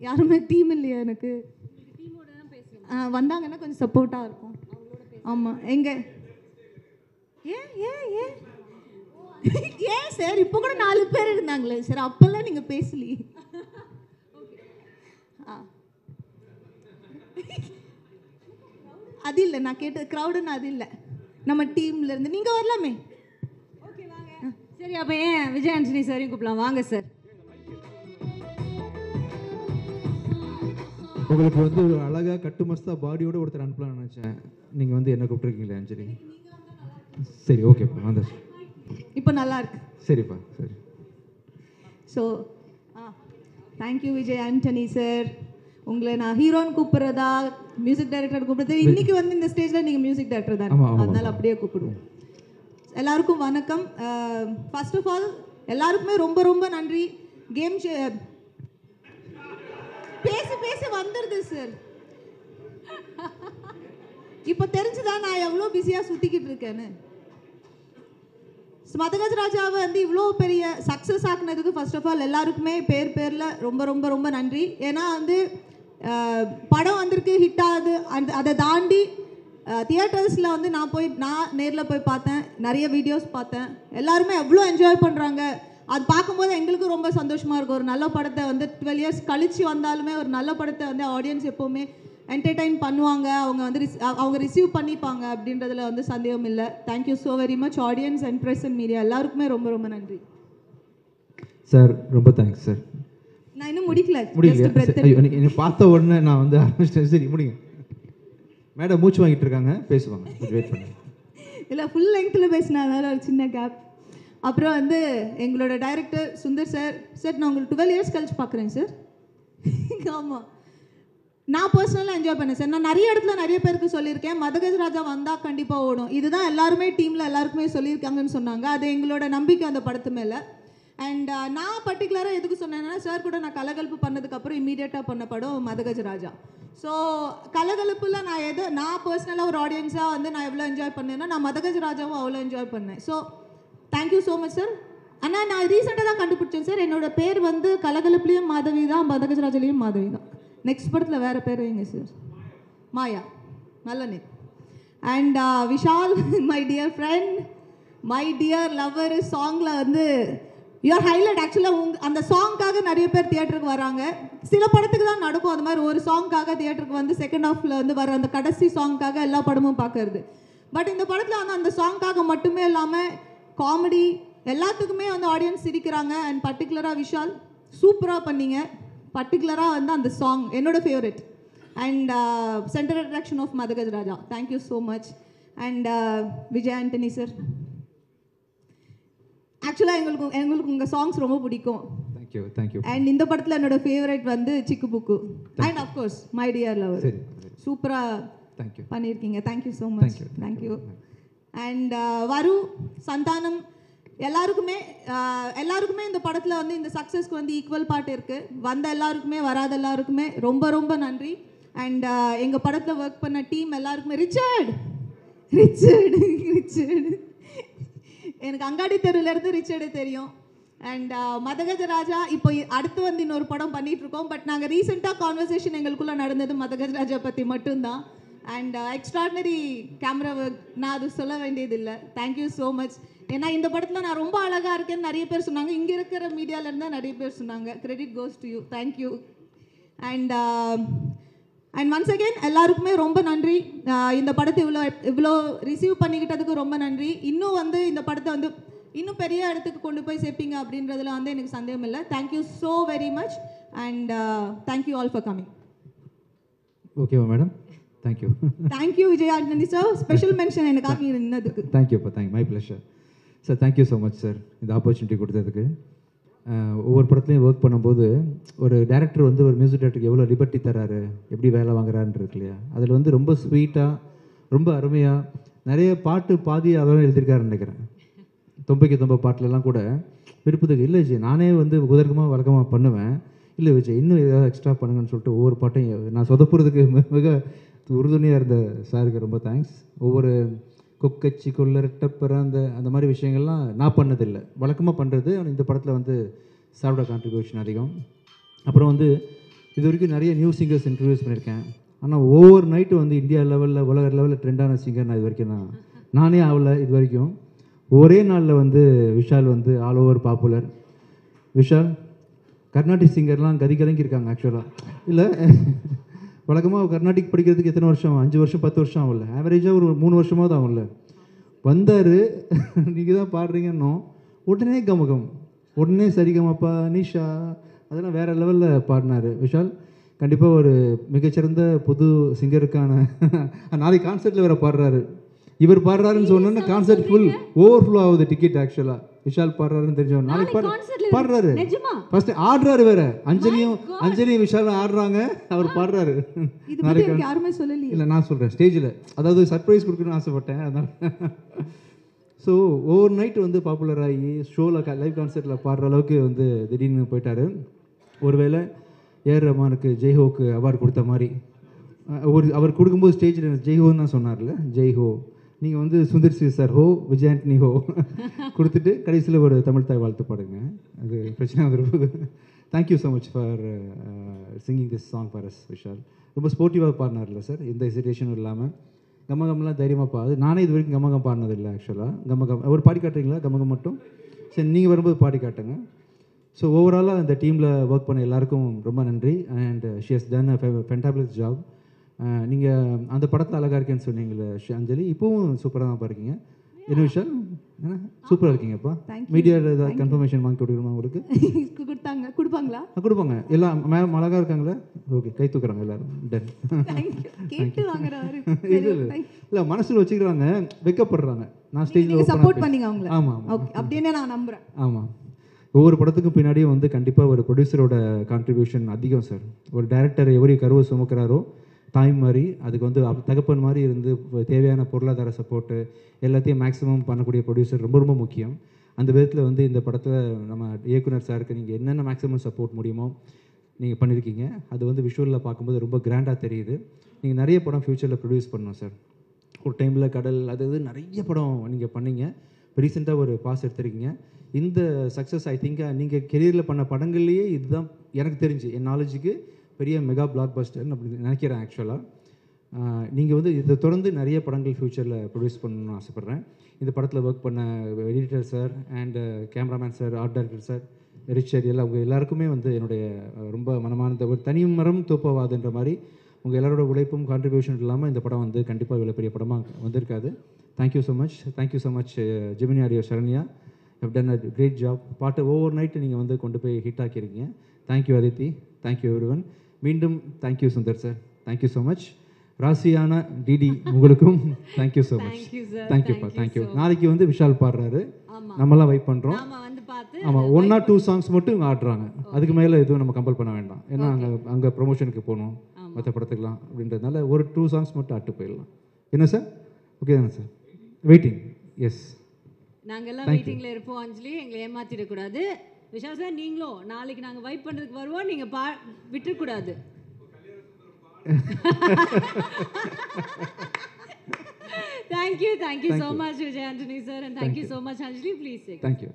யாருமே டீம் இல்லையா எனக்கு? வந்தாங்கன்னா கொஞ்சம் சப்போர்ட்டாக இருக்கும். ஆமாம். எங்கே ஏன் ஏன் ஏன் ஏன் சார் இப்போ கூட 4 பேர் இருந்தாங்களே சார், அப்போல்லாம் நீங்கள் பேசலையே. அது இல்லை, நான் கேட்ட க்ரௌடுன்னு அது இல்லை, நம்ம டீம்ல இருந்து நீங்கள் வரலாமே. ஓகே வாங்க. சரி அப்போ ஏன் விஜய் ஆண்டனி சாரையும் கூப்பிடலாம், வாங்க சார். உங்களுக்கு வந்து ஒரு அழகாக கட்டு மஸ்தா பாடியோட ஒருத்தர் அனுப்பலாம்னு நினச்சேன். நீங்கள் வந்து என்ன கூப்பிட்ருக்கீங்களே அஞ்சலி? சரி ஓகேப்பா, அந்த இப்போ நல்லா இருக்கு. சரிப்பா சரி. So thank you Vijay Antony sir. உங்களை நான் ஹீரோன்னு கூப்பிட்றதா மியூசிக் டைரக்டர் கூப்பிட்றது, இன்னைக்கு வந்து இந்த ஸ்டேஜில் நீங்கள் மியூசிக் டைரக்டர் தான், அதனால அப்படியே கூப்பிடுவோம். எல்லாருக்கும் வணக்கம். ஃபர்ஸ்ட் ஆஃப் ஆல் எல்லாருக்குமே ரொம்ப ரொம்ப நன்றி. கேம் பேசி பேசி வந்துடுது சார். இப்போ தெரிஞ்சுதான் நான் எவ்வளோ பிஸியாக சுற்றிக்கிட்டு இருக்கேன்னு. மதகஜ ராஜாவை வந்து இவ்வளோ பெரிய சக்ஸஸ் ஆக்குனதுக்கு ஃபர்ஸ்ட் ஆஃப் ஆல் எல்லாருக்குமே பேரில் ரொம்ப ரொம்ப ரொம்ப நன்றி. ஏன்னா வந்து படம் வந்திருக்கு, ஹிட் ஆகுது, அதை தாண்டி தியேட்டர்ஸில் வந்து நான் நேரில் போய் பார்த்தேன், நிறைய வீடியோஸ் பார்த்தேன், எல்லாருமே எவ்வளோ என்ஜாய் பண்ணுறாங்க. அது பார்க்கும்போது எங்களுக்கும் ரொம்ப சந்தோஷமாக இருக்கும். ஒரு நல்ல படத்தை வந்து 12 இயர்ஸ் கழித்து வந்தாலுமே ஒரு நல்ல படத்தை வந்து ஆடியன்ஸ் எப்போவுமே என்டர்டெயின் பண்ணுவாங்க, அவங்க ரிசீவ் பண்ணிப்பாங்க அப்படின்றதுல வந்து சந்தேகம் இல்லை. Thank you so very much audience and press and media எல்லாருக்குமே ரொம்ப ரொம்ப நன்றி சார். ரொம்ப தேங்க்ஸ் சார். நான் இன்னும் முடிக்கல. நீங்கள் பார்த்த உடனே நான் வந்து ஆரம்பிச்சிட்டேன். சரி முடிங்க. மேடம் மூச்சு வாங்கிட்டு இருக்காங்க, பேசுவாங்க, வெயிட் பண்ணுங்க. இல்லை ஃபுல் லெங்க்த்தில் பேசினால ஒரு சின்ன கேப். அப்புறம் வந்து எங்களோட டைரக்டர் சுந்தர் சார். சார் நான் உங்களுக்கு 12 இயர்ஸ் கழிச்சு பார்க்குறேன் சார். ஆமாம், நான் பர்சனலாக என்ஜாய் பண்ணேன் சார். நான் நிறைய இடத்துல நிறைய பேருக்கு சொல்லியிருக்கேன், மதகஜ ராஜா வந்தால் கண்டிப்பாக ஓடும், இதுதான் எல்லாருமே டீமில் எல்லாருக்குமே சொல்லியிருக்காங்கன்னு சொன்னாங்க. அது எங்களோட நம்பிக்கை அந்த படத்து மேலே. அண்ட் நான் பர்டிகுலராக எதுக்கு சொன்னேன்னா, சார் கூட நான் கலகலப்பு பண்ணதுக்கப்புறம் இமீடியட்டாக பண்ண படம் மதகஜ ராஜா. ஸோ கலகலப்பில் நான் பர்சனலாக ஒரு ஆடியன்ஸாக வந்து நான் எவ்வளோ என்ஜாய் பண்ணேன்னா, நான் மதகஜ ராஜாவும் அவ்வளோ என்ஜாய் பண்ணேன். So thank you so much sir. ஆனால் நான் ரீசெண்டாக தான் கண்டுபிடிச்சேன் சார், என்னோடய பேர் வந்து கலகலப்புலேயும் மாதவி தான், மதகஜராஜ்லேயும் மாதவி தான். நெக்ஸ்ட் படத்தில் வேறு பேர் வைங்க சார், மாயா. நல்ல name. And Vishal my dear friend, my dear lover, சாங்கில் வந்து யுவர் ஹைலைட். ஆக்சுவலாக அந்த சாங்க்காக நிறைய பேர் தியேட்டருக்கு வராங்க. சில படத்துக்கு தான் நடக்கும் அது மாதிரி, ஒரு சாங்க்காக தியேட்டருக்கு வந்து செகண்ட் ஹாஃபில் வந்து வர அந்த கடைசி சாங்க்காக எல்லா படமும் பார்க்கறது. பட் இந்த படத்தில் வந்து அந்த சாங்க்காக மட்டுமே இல்லாமல் காமெடி எல்லாத்துக்குமே வந்து ஆடியன்ஸ் சிரிக்கிறாங்க. அண்ட் பர்டிகுலராக விஷால் சூப்பராக பண்ணீங்க. பர்டிகுலராக வந்து அந்த சாங் என்னோட favourite. And centre attraction of Madhagaja Raja. Thank you so much. And Vijay Antony sir, ஆக்சுவலாக எங்களுக்கு உங்கள் சாங்ஸ் ரொம்ப பிடிக்கும். தேங்க்யூ. அண்ட் இந்த படத்தில் என்னோட ஃபேவரட் வந்து Chikku Bukku and of course my dear lover. சூப்பராக பண்ணியிருக்கீங்க. Thank you so much. Thank you. And Varu, Santhanam எல்லாருக்குமே இந்த படத்தில் வந்து இந்த சக்ஸஸ்க்கு வந்து ஈக்குவல் பார்ட் இருக்குது. வந்த எல்லாருக்குமே வராத எல்லாருக்குமே ரொம்ப ரொம்ப நன்றி. அண்ட் எங்கள் படத்தில் ஒர்க் பண்ண டீம் எல்லாருக்குமே, ரிச்சர்டு எனக்கு அங்காடி தெருவிலேருந்து ரிச்சர்டு தெரியும். அண்ட் மதகஜ ராஜா இப்போ அடுத்து வந்து இன்னொரு படம் பண்ணிகிட்ருக்கோம். பட் நாங்கள் ரீசெண்டாக கான்வர்சேஷன் எங்களுக்குள்ளே நடந்தது மதகஜ ராஜா பற்றி மட்டும்தான். அண்ட் எக்ஸ்ட்ராடினரி கேமரா ஒர்க், நான் அது சொல்ல வேண்டியதில்லை. Thank you so much. ஏன்னா இந்த படத்தில் நான் ரொம்ப அழகாக இருக்கேன்னு நிறைய பேர் சொன்னாங்க, இங்கே இருக்கிற மீடியாவிலேருந்து தான் நிறைய பேர் சொன்னாங்க. Credit goes to you. Thank you. And once again எல்லாருக்குமே ரொம்ப நன்றி. இந்த படத்தை இவ்வளோ ரிசீவ் பண்ணிக்கிட்டதுக்கு ரொம்ப நன்றி. இன்னும் வந்து இந்த படத்தை வந்து இன்னும் பெரிய இடத்துக்கு கொண்டு போய் சேர்ப்பீங்க அப்படின்றதுல வந்து எனக்கு சந்தேகம் இல்லை. Thank you so very much. And thank you all for coming. ஓகேவா madam? Thank you Vijay Antony sir. Special mention எனக்காக நின்னதுக்கு. தேங்க்யூப்பா. My pleasure sir. Thank you so much sir இந்த ஆப்பர்ச்சுனிட்டி கொடுத்ததுக்கு. ஒவ்வொரு படத்துலையும் ஒர்க் பண்ணும்போது ஒரு டேரக்டர் வந்து ஒரு மியூசிக் டேரக்டருக்கு எவ்வளோ லிபர்ட்டி தராரு, எப்படி வேலை வாங்குறாருன்னு இருக்கு இல்லையா, அதில் வந்து ரொம்ப ஸ்வீட்டாக ரொம்ப அருமையாக நிறைய பாட்டு பாதி அவரும் எழுதியிருக்காருன்னு நினைக்கிறேன். தொம்பைக்கு தொம்ப பாட்டிலெல்லாம் கூட விருப்பத்துக்கு இல்லை விஜய், நானே வந்து உதர்க்கமாக வழக்கமாக பண்ணுவேன், இல்லை விஜய் இன்னும் ஏதாவது எக்ஸ்ட்ரா பண்ணுங்கன்னு சொல்லிட்டு ஒவ்வொரு பாட்டையும் நான் சொதப்புறதுக்கு மிக உறுதுணையாக இருந்த சாருக்கு ரொம்ப தேங்க்ஸ். ஒவ்வொரு கொக்கச்சி கொள்ளரட்டப்பற அந்த மாதிரி விஷயங்கள்லாம் நான் பண்ணதில்லை, வழக்கமாக பண்ணுறது. இந்த படத்தில் வந்து சாரோட கான்ட்ரிபியூஷன் அதிகம். அப்புறம் வந்து இது வரைக்கும் நிறைய நியூ சிங்கர்ஸ் இன்ட்ரடியூஸ் பண்ணியிருக்கேன். ஆனால் ஒவ்வொரு நைட்டு வந்து இந்தியா லெவலில் உலக லெவலில் ட்ரெண்டான சிங்கர் நான் இது வரைக்கும் நானே ஆகலை. இது வரைக்கும் ஒரே நாளில் வந்து விஷால் வந்து all over popular. Vishal Carnatic சிங்கர்லாம் கலங்கியிருக்காங்க ஆக்சுவலாக. இல்லை வழக்கமாக கர்நாடிக் படிக்கிறதுக்கு எத்தனை வருஷம், 5 வருஷம் 10 வருஷம் ஆகல, ஆவரேஜாக ஒரு 3 வருஷமாவது ஆகும்ல. வந்தார், நீங்கள் தான் பாடுறீங்கன்னோ உடனே கமகம், உடனே சரிகமப்பா நிஷா அதெல்லாம் வேறு லெவலில் பாடினார் விஷால். கண்டிப்பாக ஒரு மிகச்சிறந்த புது சிங்கருக்கான நாளைக்கு கான்சர்ட்டில் வேறு பாடுறாரு. இவர் பாடுறாருன்னு சொன்னோன்னா கான்சர்ட் ஃபுல் ஓவர்ஃப்ளோ ஆகுது டிக்கெட். ஆக்சுவலாக விஷால் பாடுறாருன்னு தெரிஞ்சவன் நாளைக்கு பாடுறாரு, ஃபர்ஸ்ட் ஆடுறாரு வேற. அஞ்சலியும் விஷாலும் ஆடுறாங்க, அவர் பாடுறாரு நாளைக்கு. யாருமே சொல்லலையே. இல்லை நான் சொல்கிறேன் ஸ்டேஜில், அதாவது சர்ப்ரைஸ் கொடுக்கணும்னு ஆசைப்பட்டேன் அதனால். ஸோ ஓவர் நைட் வந்து பாப்புலர் ஆகி ஷோவில் லைவ் கான்சர்ட்டில் பாடுற அளவுக்கு வந்து திடீர்னு போயிட்டார். ஒருவேளை ஏஆர் ரஹ்மானுக்கு ஜெய்ஹோக்கு அவார்டு கொடுத்த மாதிரி அவர் கொடுக்கும்போது ஸ்டேஜில் ஜெய்ஹோன்னு தான் சொன்னார்ல, ஜெய்ஹோ. நீங்கள் வந்து சுந்தர் சி சார் ஹோ, விஜய் ஆண்டனி ஹோ கொடுத்துட்டு கடைசியில் ஒரு தமிழ் தாய் வாழ்த்து பாடுங்க, அது பிரச்சனை வந்துருப்போது. Thank you so much for singing this song for us Vishal. ரொம்ப ஸ்போர்ட்டிவாக பாடினார்ல சார், எந்த ஹெசிடேஷனும் இல்லாமல். கமகம்லாம் தைரியமாக பாடு. நானே இது வரைக்கும் கமகம் பாடினதில்லை ஆக்சுவலாக. கமகம் அவர் பாடி காட்டுறீங்களா? கமகம் மட்டும் சரி, நீங்கள் வரும்போது பாடி காட்டுங்க. ஸோ ஓவராலாக இந்த டீமில் ஒர்க் பண்ண எல்லாருக்கும் ரொம்ப நன்றி. And she has done a ஃபென்டாபிளஸ் job. நீங்கள் அந்த படத்தில் அழகாக இருக்கேன்னு சொன்னீங்களே அஞ்சலி, இப்போவும் சூப்பராக தான் பாருக்கீங்க. என்ன விஷயம் சூப்பராக இருக்கீங்கப்பா. மீடியாவில் ஏதாவது கன்ஃபர்மேஷன் வாங்கி கொடுக்கணுமா உங்களுக்கு? கொடுப்பாங்களா? கொடுப்பாங்க. எல்லாம் மேம் அழகாக இருக்காங்களா? ஓகே, கை தூக்குறாங்க எல்லாரும். டன். இல்லை மனசில் வச்சுக்கிறாங்க, வெக்கப்படுறாங்க. நான் ஸ்டேஜில் சப்போர்ட் பண்ணீங்க அவங்கள. ஆமாம் அப்படின்னு நான் நம்புகிறேன். ஆமாம், ஒவ்வொரு படத்துக்கும் பின்னாடியும் வந்து கண்டிப்பாக ஒரு ப்ரொடியூசரோட கான்ட்ரிபியூஷன் அதிகம் சார். ஒரு டைரக்டர் எவரி கருவை சுமக்கிறாரோ தாய் மாதிரி, அதுக்கு வந்து தகப்பன் மாதிரி இருந்து தேவையான பொருளாதார சப்போர்ட்டு எல்லாத்தையும் மேக்ஸிமம் பண்ணக்கூடிய ப்ரொடியூசர் ரொம்ப ரொம்ப முக்கியம். அந்த விதத்தில் வந்து இந்த படத்தில் நம்ம இயக்குனர் சாருக்கு நீங்கள் என்னென்ன மேக்ஸிமம் சப்போர்ட் முடியுமோ நீங்கள் பண்ணியிருக்கீங்க. அது வந்து விஷுவலில் பார்க்கும்போது ரொம்ப கிராண்டாக தெரியுது. நீங்கள் நிறைய படம் ஃப்யூச்சரில் ப்ரொடியூஸ் பண்ணணும் சார். ஒரு டைமில் கடல் அது நிறைய படம் நீங்கள் பண்ணீங்க. ரீசெண்டாக ஒரு பாஸ் எடுத்திருக்கீங்க. இந்த சக்ஸஸ் ஐ திங்க் நீங்கள் கெரியரில் பண்ண படங்கள்லேயே இதுதான் எனக்கு தெரிஞ்சு, என் நாலேஜுக்கு பெரிய மெகா பிளாக் பஸ்டர்னு அப்படி நினைக்கிறேன் ஆக்சுவலாக. நீங்கள் வந்து இதை தொடர்ந்து நிறைய படங்கள் ஃப்யூச்சரில் ப்ரொடியூஸ் பண்ணணும்னு ஆசைப்பட்றேன். இந்த படத்தில் ஒர்க் பண்ண editor sir and cameraman sir, art director sir, ரிச்சர் எல்லாம் அவங்க எல்லாருக்குமே வந்து என்னுடைய ரொம்ப மனமார்ந்த ஒரு தனி மரம் தோப்பவாதுன்ற மாதிரி உங்கள் எல்லாரோட உழைப்பும் கான்ட்ரிபியூஷன் இல்லாமல் இந்த படம் வந்து கண்டிப்பாக இவ்வளோ பெரிய படமாக வந்திருக்காது. Thank you so much. Thank you so much Gemini audio Saranya, have done a great job. பாட்டு ஓவர் நைட்டு நீங்கள் வந்து கொண்டு போய் ஹிட் ஆக்கியிருக்கீங்க. Thank you Aditi, thank you everyone. மீண்டும் thank you Sundar sir, thank you so much. ராசியான டிடி உங்களுக்கும் தேங்க்யூ ஸோ மச். தேங்க்யூப்பா, தேங்க்யூ. நாளைக்கு வந்து விஷால் பாடுறாரு, நம்மலாம் வெயிட் பண்ணுறோம். ஆமாம், 1 or 2 சாங்ஸ் மட்டும் இவங்க ஆடுறாங்க, அதுக்கு மேலே எதுவும் நம்ம கம்பல் பண்ண வேண்டாம். ஏன்னா அங்கே ப்ரொமோஷனுக்கு போகணும் மற்ற படத்துக்கலாம் அப்படின்றதுனால ஒரு 2 சாங்ஸ் மட்டும் ஆட்டு போயிடலாம். என்ன சார்? ஓகே தானே சார்? வெயிட்டிங். எஸ், நாங்கெல்லாம் வெயிட்டிங்ல இருப்போம் அஞ்சலி, எங்களை ஏமாத்திடக்கூடாது. விஷால் சார் நீங்களும் நாளைக்கு நாங்கள் வைப் பண்ணுறதுக்கு வருவோம், நீங்கள் விட்டுறக்கூடாது. Thank you so much Vijay Antony sir, and thank you so much Anjali. Please take. Thank you.